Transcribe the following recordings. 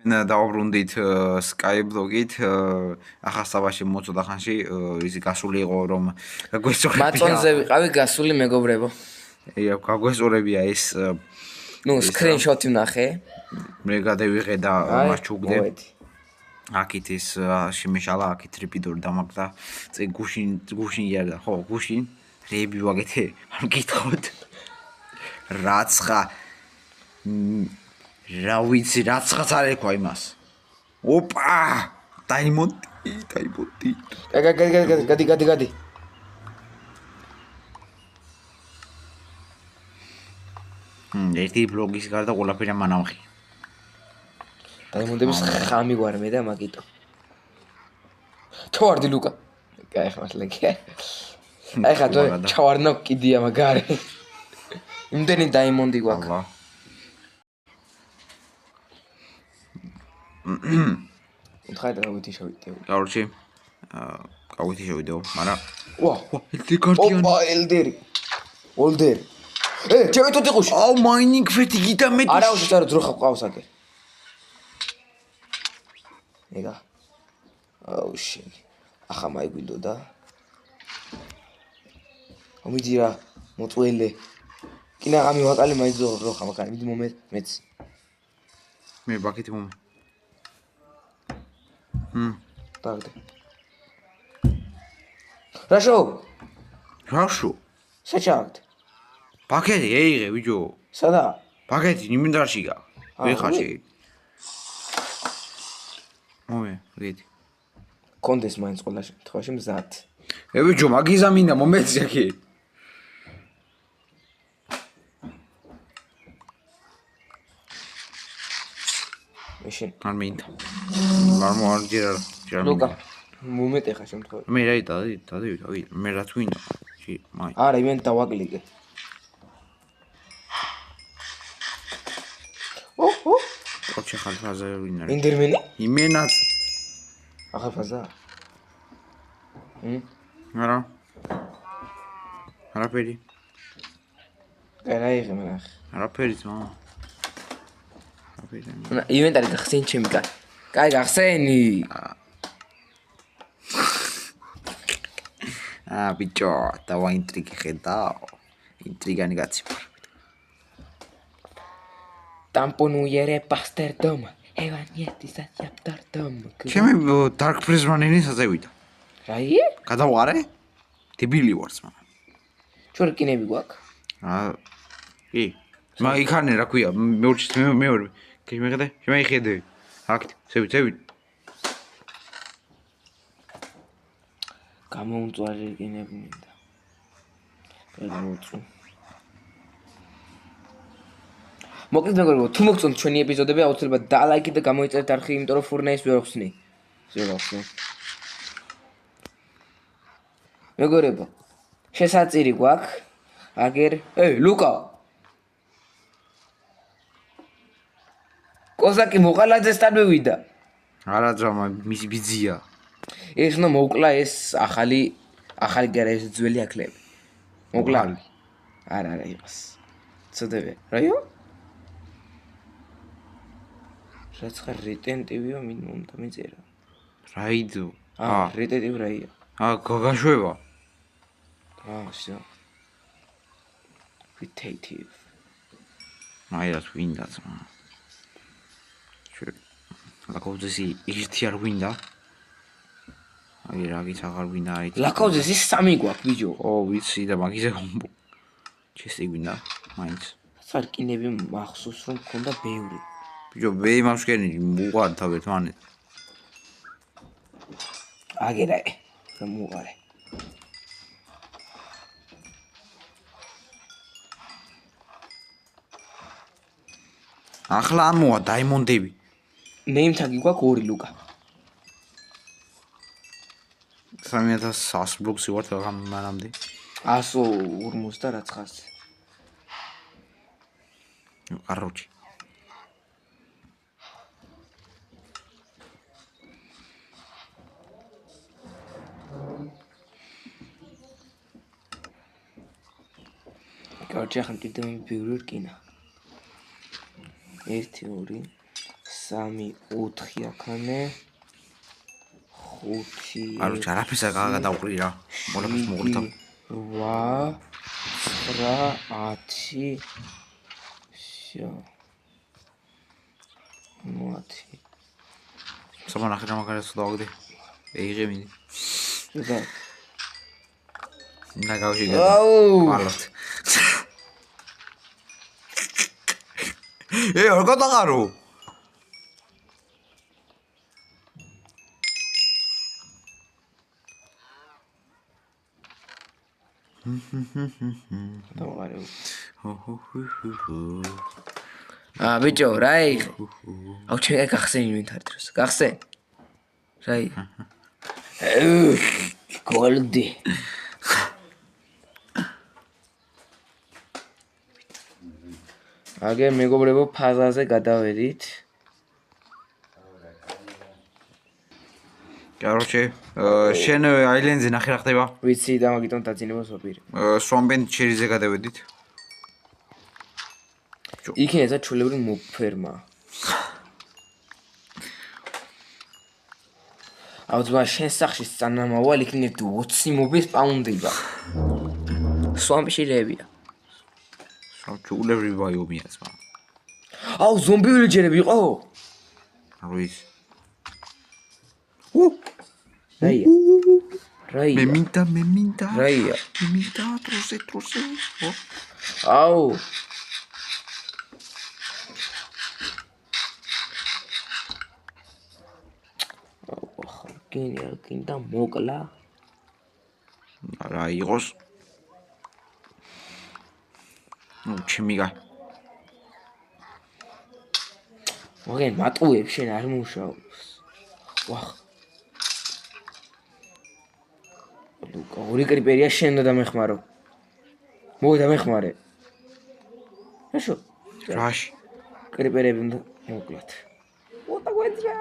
დავაბრუნდით Skyblock-ით ახასაბაში მოწოდა ხანში ისი გასული იყო რომ გაგვესწორებია მაწონზე ვიყავი გასული მეგობრებო გაგვესწორებია ეს screenshot-ი ვნახე მე გადავიღე და მას ჩუგდე აქეთ ის შემეშალა აქეთ რიპიდორი დამაგდა წე გუშინ იარდა ხო გუშინ რეები ვაგეთე არ მკითხოთ რაცხა რა ვიცი რაცხაც არ ეკვა იმას ოპა დაიმონტი გადი ერთი ბლოგის გარდა ყველაფერი მანავხი დაიმონდების ხამი ვარ მე და მაგიტო თუ არდი ლუკა გაიხმართლე აი ხა თუ ჩავარნო კიდია მაგარი იმდენი დაიმონდი გვაქვს ხაი და გავითიშოვიდეო კაროჩი გავითიშოვიდეო მაგრამ ვა ელდერი გარტიანი ოპა ელდერი ჩემი თუთი ყუში აუ მაინინგ ფეთი გიდა მე არა უშეწარო ძროხა ყავს აქ ეგა აუ შენ ახლა მაიგვიდო და ამიდი რა მოწველე კინა გამი ვაკალე მაიძო როხა მაგარი მიდი მომეც მე ბაკეთი მომე დაგდე რაშო საჩავთ ბაკეთი ეიღე ვიჯო სადა ბაკეთი ნიმინდარშიგა ვეხაში მომე ვიდი კონდეს მაინც ყველა შემთხვევაში მზად ვიჯო მაგიზა მინდა მომეცი აქე მაშინ არ მინდა არ ჯერა ლუკა მომეტე ხა შემთხვევაში მე რა დავი მე რაც გვინდა მაი არა იმენ დავაკლიკე ოჩე ხალხაზე ვინარ ინდერმენი იმენად ახალფაზა არა არაფერი კერაიღე მანახ არაფერი ძმა ივენტარი გახსენ ჩემი კაი გახსენი ბიჭო დავა ინტრიგი ხედავ ინტრიგანი კაცი Tamponuiere pasterdom. Evanieti saciaptardom. ჩემი Dark Prism-იანი საზევიდა. რაი? გადავყარე? დებილი ვარ ძმა. ჩორკინები გვაქვს? კი. მაგ იქანე რა ქვია, მეორე. კი მეღედე? შემეიხედე. აქ, ზევით. გამოუწვარი რკინები მინდა. გამოუწვი. მოკლედ მეგობრებო, თუ მოგწონთ ჩვენი ეპიზოდები, აუცილებლად დალაიქით და გამოიწერეთ არხი, იმიტომ რომ ფურნეის ვერ ხსნი. მეგობრებო, შესაწირი გვაქვს. აგერ, ლუკა. კოზაკი მოყალაძესთან მივიდა. არა ძმა, მისი ბიძია. ეს ნუ მოკლა ეს ახალი გარა ეს ძველი აკლები. მოკლა. არა იყოს. ცოდები. რაიო? რაცხა რეტენტივიო მინიმუმ მიწერა. რაიდო? რეტენტივ რაია. გაგაშვება. всё. Retative. მაირას ვინდა ძმა. ლაკაუძესი ერთი არ ვინდა. აი რაგიც აღარ ვინდა აი. ლაკაუძესი სამი გვაქვს ბიჭო. ვიცი და მაგიზე ხომბო. ჩესი გვინდა მაინც. სარკინები მახსოვს რომ მქონდა ბევრი. ბიჭო მე იმავშკენი მუყარ თავი ერთმანე. აგერა რა მუყარე. ახლა ამოა დაიმონდები. ნეიმთაგი გვაქვს 2 ლუკა. 3100 ბლოქსი ვარ მანამდე. 150 რაც ხარ. კაროჩი. კაროჩი ახლა კიდევ ბევრი რკინა. 1 2 3 3 4 აქანე 5 ანუ ჯარაფისა გადავყრი რა მოლაპს მოყრიდა 8 9 10 всё 10 სამონახე რა მაგარად დავაგდე ეიღე მიდი ზოგადად და გავშიგე ალოთ არ გადაღარო ბიჭო რაი აუ ჩემი გახსენი ვინთარ დროს გახსენ რაი გოლდი აგერ მეგობრებო ფაზაზე გადავედით короче შენ აილენდზე ნახე რა ხდება ვიცი და მაგიტომ დაძინებას ვაპირებ სვამბენ ჩერიზე გადავედით იქნებოდა ჩულებრივ მოფერმა აუძმა შენ სახში სანამავალ იქნებდი 20 მობის პაუნდება სვამბში რეებია ჩულებრივ ბაიომია ძმა აუ ზომბი ვილეჯერები იყო როის რაია მე მინდა რაია მე მინდა დროზე აუ გინდა მოკლა რა იყოს ნუ ჩემიგა მოგენ მატყუებ შენ არ მუშაობს ვახ ლუკა ორი კრიპერია შენ და დამეხმარო მოი დამეხმარე ეშო რაში კრიპერები უნდა მოკლათ უტა გვეძრა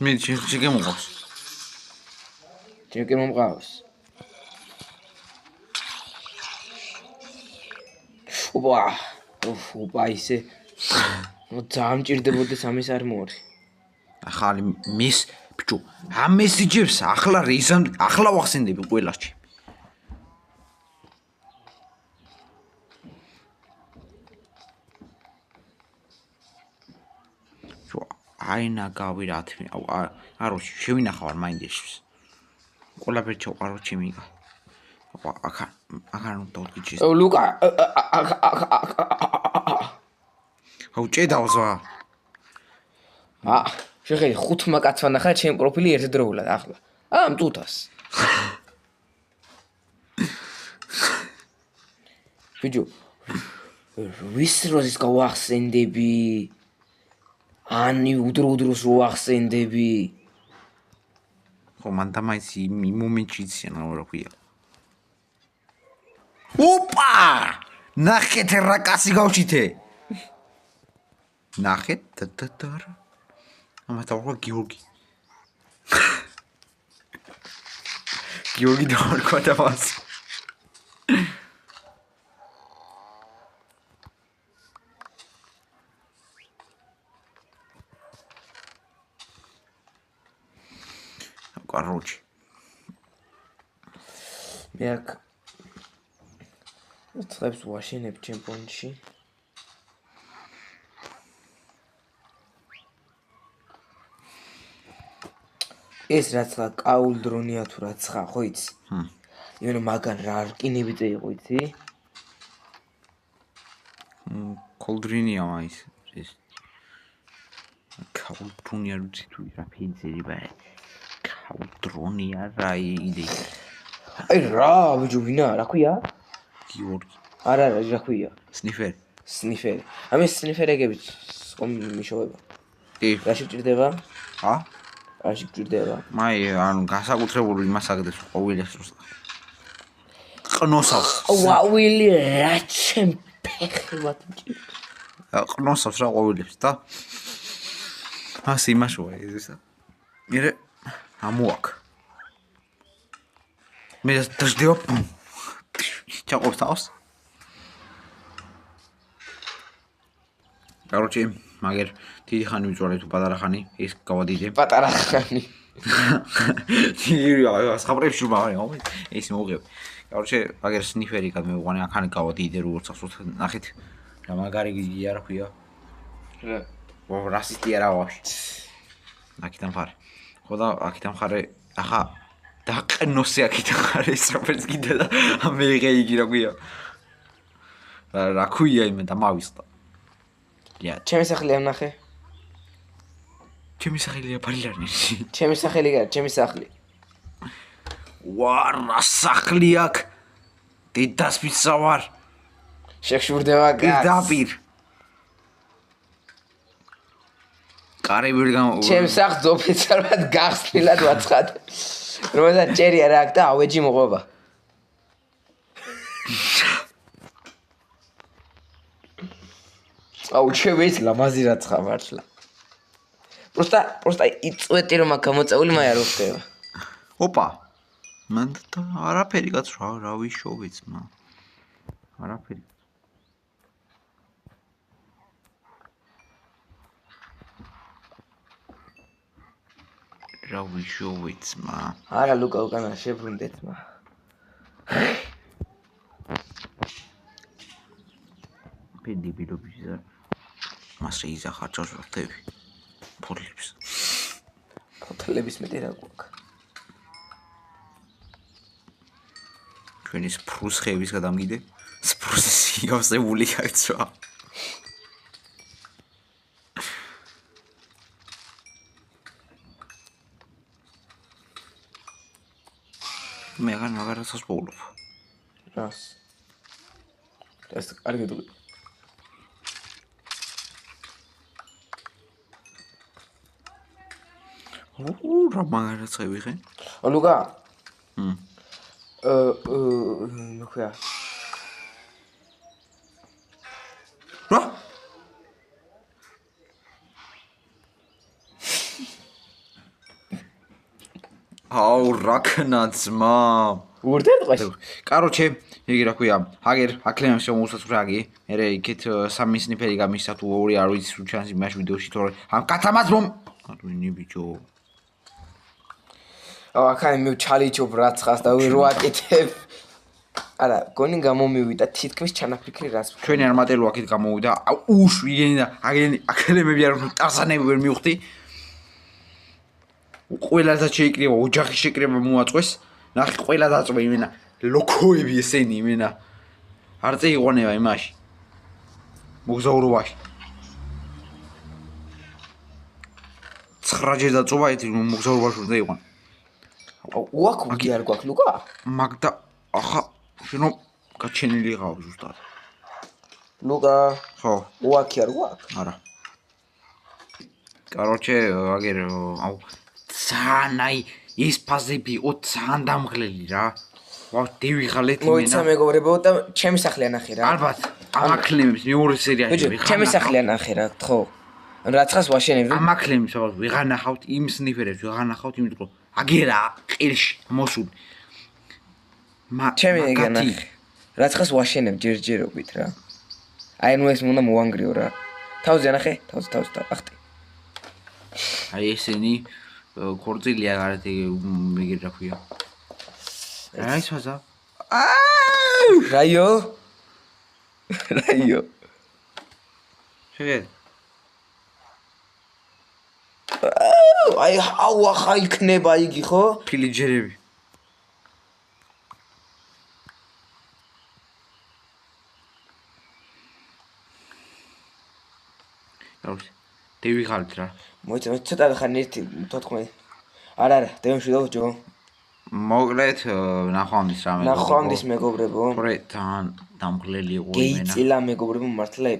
მე ჩიგე მოყავს ჩიგე მომყავს უბა ისე ძალიან ჭირდებოდეს ამის არმორი ახალი მის ბიჭო ამ მესიჯებს ახლა რეიზან ახლა ვახსენდები ყველასში აინა გავირათ არო შევინახავ მაინდეშს ყველაფერი ჩაყარო ჩემიგა ახან დავდიჭი ლუკა აუ ჭედავზვა შეხედი 5 კაცმა ნახა ჩემ პროფილი ერთდროულად ახლა ამ ტუტას ბიჭო ვის როზის გავახსენდები ანი უდროუდროს რო ახსენდები ხო მან დამაიც იმ მომენტში იციან რა ქვია ოპა ნახეთ რა კაცი გავჩითე ნახეთ დადარ ამათა ვარ გიორგი გიორგი დავარქვა და მას короче მე აქ წებს ვაშენებ ჩემპიონში ეს რაც ხა კაულ დრონია თუ რაც ხა ხო იცი იმენო მაგან რა რკინებიც იყო იცი კოლდრინია მაის ეს კაულ დრონია რუცი თუ რა ფინცერი ბა კაულ დრონია რა იდე აი რა ბიჭო ვინა რა ქვია გიორგი არა რა ქვია სნიფერი ამის სნიფერეგებით ხომ მიშოვება კი რაში გჭირდება ა რაში გჭირდება მაი ანუ განსაკუთრებული იმას აგდეს ყვავილებს როს ყნოსავს ყვავილი რა ჩემ ფეხებად მჭირდება ყნოსავს რა ყვავილებს და ასე იმაშოა ისა მერე ამოაკ მე დაждევა ჩაყობს თავს короче მაგერ დიდი ხანი ვიწვარე თუ პატარა ხანი ეს გავადიდე პატარა ხანი სხაბრებში მაგარი ეს მოუღებ короче მაგერ სნიფერი გამევყანე აქ გავადიდე როგორც ახსოვთ ნახეთ რა მაგარი გიგი არა ქვია რა რასისტი არა ვაში აქიდან ხარ ხო და აქიდან ხარ ახა დაყნოსე აქიდან ხარ ეს რაფერს კიდე და ამეიღე იგი რა ქვია რა ქვია იმე და მავისყდა ჩემი სახლი ამნახე ჩემი სახელია ბარილარნიში ჩემი სახელი გარ ჩემი სახლი ვარა სახლი აქ დედას მისავარ შეხშურდება პირდაპირ კარი ვერ გამ ჩემ სახლს ოფიციალურად გახსნილად ვაცხად რომელსაც ჭერია რა აქ და ავეჯი მოყვება აუ ჩემს ლამაზი რა ცხა მართლა просто იწვეტი რომ აქ გამოწეული მაი არ ვხდება ოპა მან და არაფერი კაც რა ვიშოვიც მა არაფერი რა ვიშოვიც მა არა ლუკა უკანა შებრუნდეთ მა პედი ბილობიზა მასე იზახარჭოს ვხდები ფოთლების მეტი რა გვაქვს ჩვენი სპრუსხეების გადამგიდე სპრუსი გავსებული გაიცვა მე აღარაცას პოულობ რას ეს კარგი დუგი რა მაგარაცა ვიღე ლუკა ნუქია რა აუ რაკნაცმა ურდენ ყოს короче იგი რა ქვია აგერ აკლემს შემოუსაცრაგი მე იქით სამი სნიფერი გამისა თუ ორი არ ვიცი თუ ჩანს იმაში ვიდეოში თორე ამ კაცამაც რომ ვინი ბიჭო ახლა მე ჩალიჩობ რაცხას და რო აკეთებ არა გონი გამომივიდა თითქმის ჩანაფიქრი რას ჩვენი არმატელო აქეთ გამოვიდა უშ ვიგენი და აგენი აკლემები არ ტარსანები ვერ მივხვდი ყველასაც შეიკრიბა ოჯახი შეკრება მოაწყვეს ნახე ყველა დაწვა იმენა ლოქოები ესენი იმენა არ წეიყვანება იმაში მოგზაურობაში 9 ჯერ დაწვა ეთი მოგზაურობაში უნდა იყვან უაკ უგი არ გვაქვს ლუკა მაგდა ახა შენო გაჩენილი ყავ ზუსტად ლუკა ხო უაკი არ გვაქვს არა короче აგერ აუ სანაი ის ფაზები ო ძალიან დამღლელი რა ვა დევიღალეთ იმენა მოიცა მეგობრებო და ჩემი სახლი ანახე რა ალბათ ამაკლემებს მეორე სერიაში ჩემი სახლი ანახე რა ხო რაცხას ვაშენებდი ამაკლემებს ვეღარ ნახავთ იმ სნიფერებს ვეღარ ნახავთ იმიტომ რომ აგერა ყელში მოსული ჩემი ეგანახე რაცხას ვაშენებ ჯერჯერობით რა აი ნუ ეს უნდა მოვანგრიო რა თავზე ანახე თავზე ახტი აი ესენი ქორწილია გარეთ ეგ რა ქვია აი სვაზა რაიო შეგეთ აი აუ ახა იქნება იგი ხო ფილიჯერები დევიღალეთ რა მოიცა ცოტა ხანი ერთი 14 არა დევმშვიდობ ჯო მოკლედ ნახვამდის რამე ნახვამდის მეგობრებო თორე თან დამღლელი იყო იმენა გეიწილა მეგობრებო მართლა